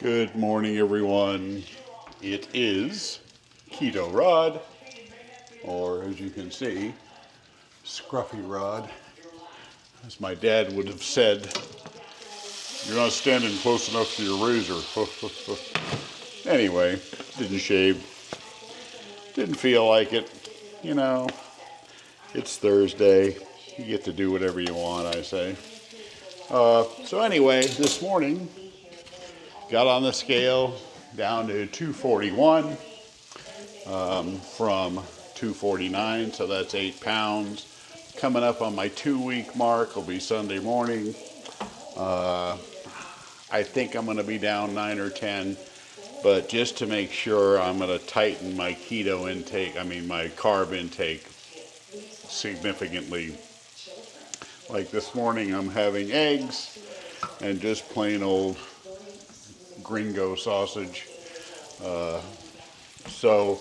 Good morning, everyone. It is Keto Rod, or as you can see, Scruffy Rod. As my dad would have said, you're not standing close enough to your razor. Anyway, didn't shave. Didn't feel like it. You know, it's Thursday. You get to do whatever you want, I say. So anyway, this morning, got on the scale down to 241 from 249, so that's 8 pounds. Coming up on my 2-week mark will be Sunday morning. I think I'm going to be down 9 or 10, but just to make sure, I'm going to tighten my keto intake, my carb intake significantly. Like this morning, I'm having eggs and just plain old gringo sausage. So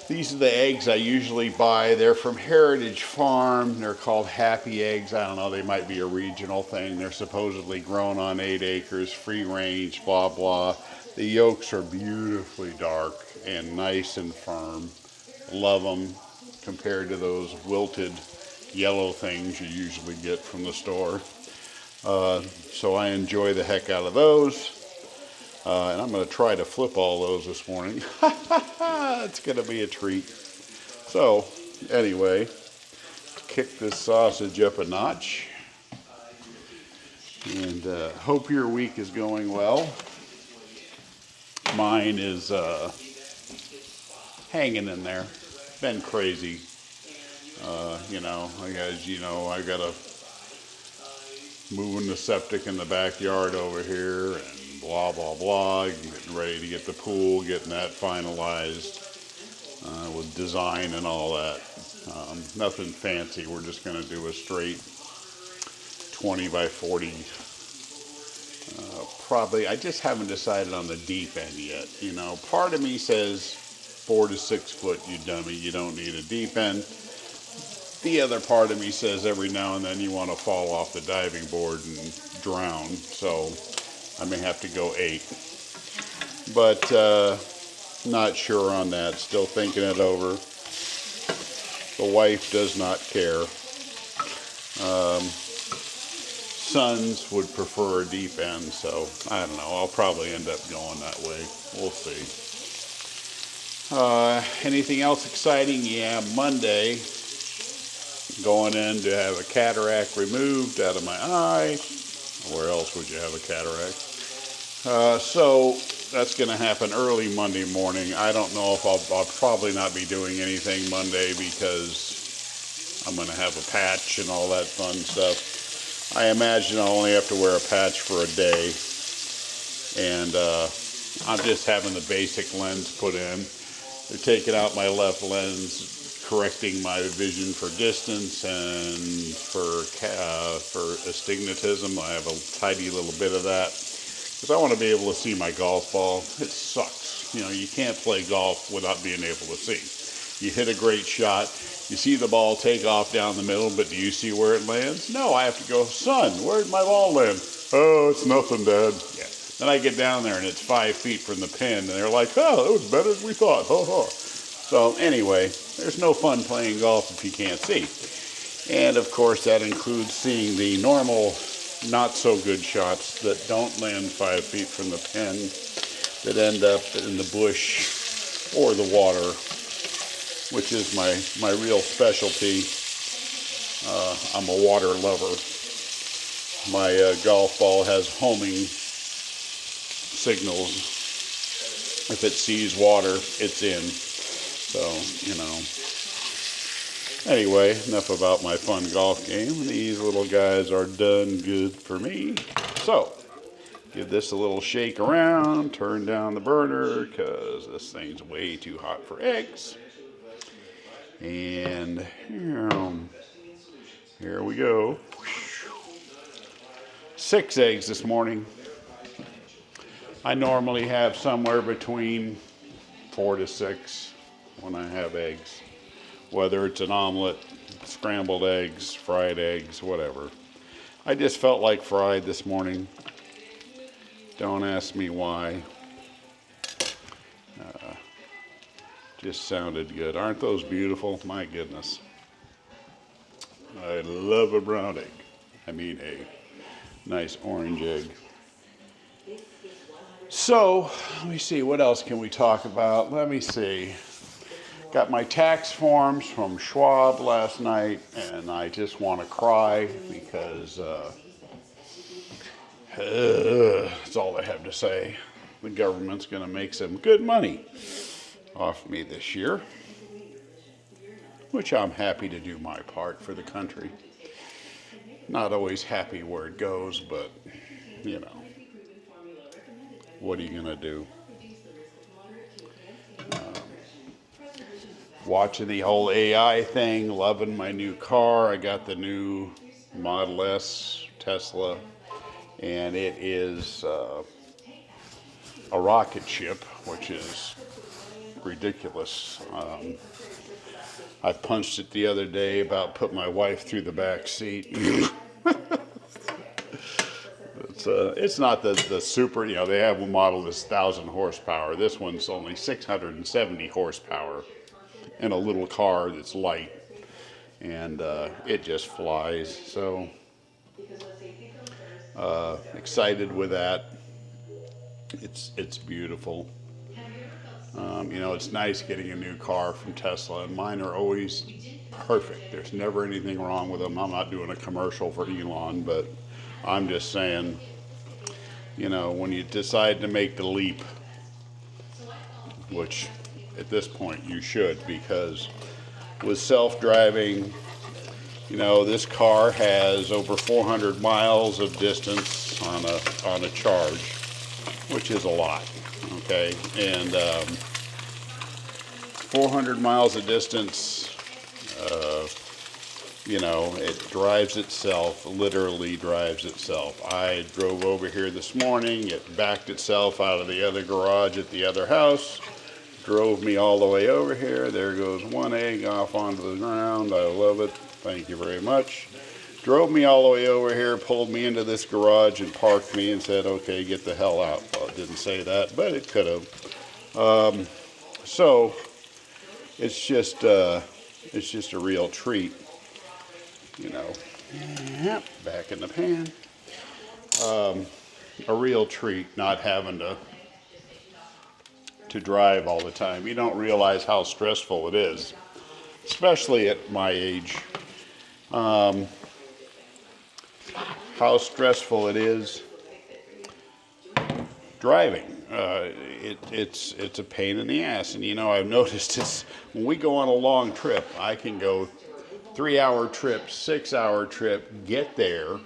these are the eggs I usually buy. They're from Heritage Farm. They're called Happy Eggs. I don't know, they might be a regional thing. They're supposedly grown on 8 acres, free range, blah, blah. The yolks are beautifully dark and nice and firm. Love them compared to those wilted yellow things you usually get from the store. So I enjoy the heck out of those. And I'm going to try to flip all those this morning. It's going to be a treat. So, anyway, kick this sausage up a notch. And hope your week is going well. Mine is hanging in there. Been crazy. I got to moving the septic in the backyard over here and blah, blah, blah, getting ready to get the pool, getting that finalized with design and all that. Nothing fancy. We're just going to do a straight 20 by 40. Probably, I just haven't decided on the deep end yet. Part of me says 4 to 6 foot, you dummy. You don't need a deep end. The other part of me says every now and then you want to fall off the diving board and drown. So I may have to go 8. But not sure on that. Still thinking it over. The wife does not care. Sons would prefer a deep end, so I don't know. I'll probably end up going that way. We'll see. Anything else exciting? Yeah, Monday, going in to have a cataract removed out of my eye. Where else would you have a cataract? So that's going to happen early Monday morning. I don't know if I'll probably not be doing anything Monday because I'm going to have a patch and all that fun stuff. I imagine I'll only have to wear a patch for a day. And I'm just having the basic lens put in. They're taking out my left lens, correcting my vision for distance and for astigmatism. I have a tiny little bit of that because I want to be able to see my golf ball. It sucks. You can't play golf without being able to see. You hit a great shot. You see the ball take off down the middle, but do you see where it lands? No, I have to go, son, where'd my ball land? Oh, it's nothing, Dad. Yeah. Then I get down there and it's 5 feet from the pin, and they're like, oh, that was better than we thought. Ho, ho. So anyway, there's no fun playing golf if you can't see. And of course, that includes seeing the normal, not so good shots that don't land 5 feet from the pin, that end up in the bush or the water, which is my real specialty. I'm a water lover. My golf ball has homing signals. If it sees water, it's in. So, Anyway, enough about my fun golf game. These little guys are done good for me. So, give this a little shake around, turn down the burner, because this thing's way too hot for eggs. And here we go. 6 eggs this morning. I normally have somewhere between 4 to 6 when I have eggs. Whether it's an omelet, scrambled eggs, fried eggs, whatever. I just felt like fried this morning. Don't ask me why. Just sounded good. Aren't those beautiful? My goodness. I love a brown egg. I mean a nice orange egg. So, let me see, what else can we talk about? Let me see. Got my tax forms from Schwab last night, and I just want to cry because that's all I have to say. The government's going to make some good money off me this year, which I'm happy to do my part for the country. Not always happy where it goes, but, you know, what are you going to do? Watching the whole AI thing, loving my new car. I got the new Model S Tesla, and it is a rocket ship, which is ridiculous. I punched it the other day, about put my wife through the back seat. It's not the super, you know, they have a model that's 1,000 horsepower. This one's only 670 horsepower in a little car that's light, and it just flies. So excited with that. It's beautiful. You know, it's nice getting a new car from Tesla, and mine are always perfect. There's never anything wrong with them. I'm not doing a commercial for Elon, but I'm just saying, you know, when you decide to make the leap, which at this point you should, because with self-driving, you know, this car has over 400 miles of distance on a charge, which is a lot, okay? And 400 miles of distance, you know, it drives itself, literally drives itself. I drove over here this morning, it backed itself out of the other garage at the other house, drove me all the way over here. There goes one egg off onto the ground. I love it. Thank you very much. Drove me all the way over here, pulled me into this garage and parked me and said, okay, get the hell out. Well, it didn't say that, but it could have. So it's just a real treat, you know. Yep, back in the pan. A real treat not having to drive all the time. You don't realize how stressful it is, especially at my age. How stressful it is driving. It's a pain in the ass. And you know, I've noticed this when we go on a long trip. I can go 3-hour trip, 6-hour trip, get there,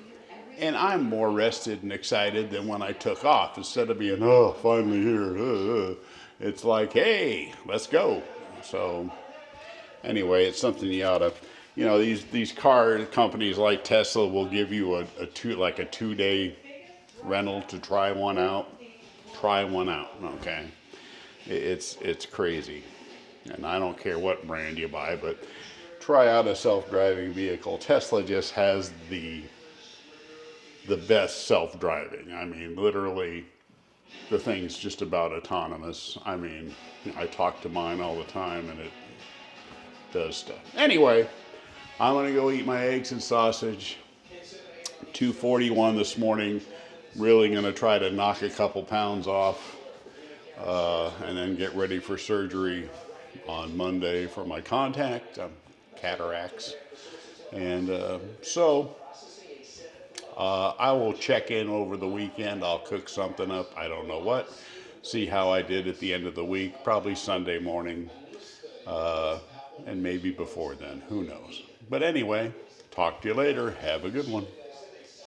and I'm more rested and excited than when I took off. Instead of being, oh, finally here, it's like, hey, let's go. So anyway, it's something you ought to, you know, these car companies like Tesla will give you a 2-day rental to try one out. Try one out, okay? It's crazy, and I don't care what brand you buy, but try out a self-driving vehicle. Tesla just has the best self-driving. I mean, literally, the thing's just about autonomous. I mean, I talk to mine all the time, and it does stuff. Anyway, I'm gonna go eat my eggs and sausage. 241 this morning. Really gonna try to knock a couple pounds off, and then get ready for surgery on Monday for my cataracts. And so I will check in over the weekend. I'll cook something up. I don't know what. See how I did at the end of the week. Probably Sunday morning. And maybe before then. Who knows? But anyway, talk to you later. Have a good one.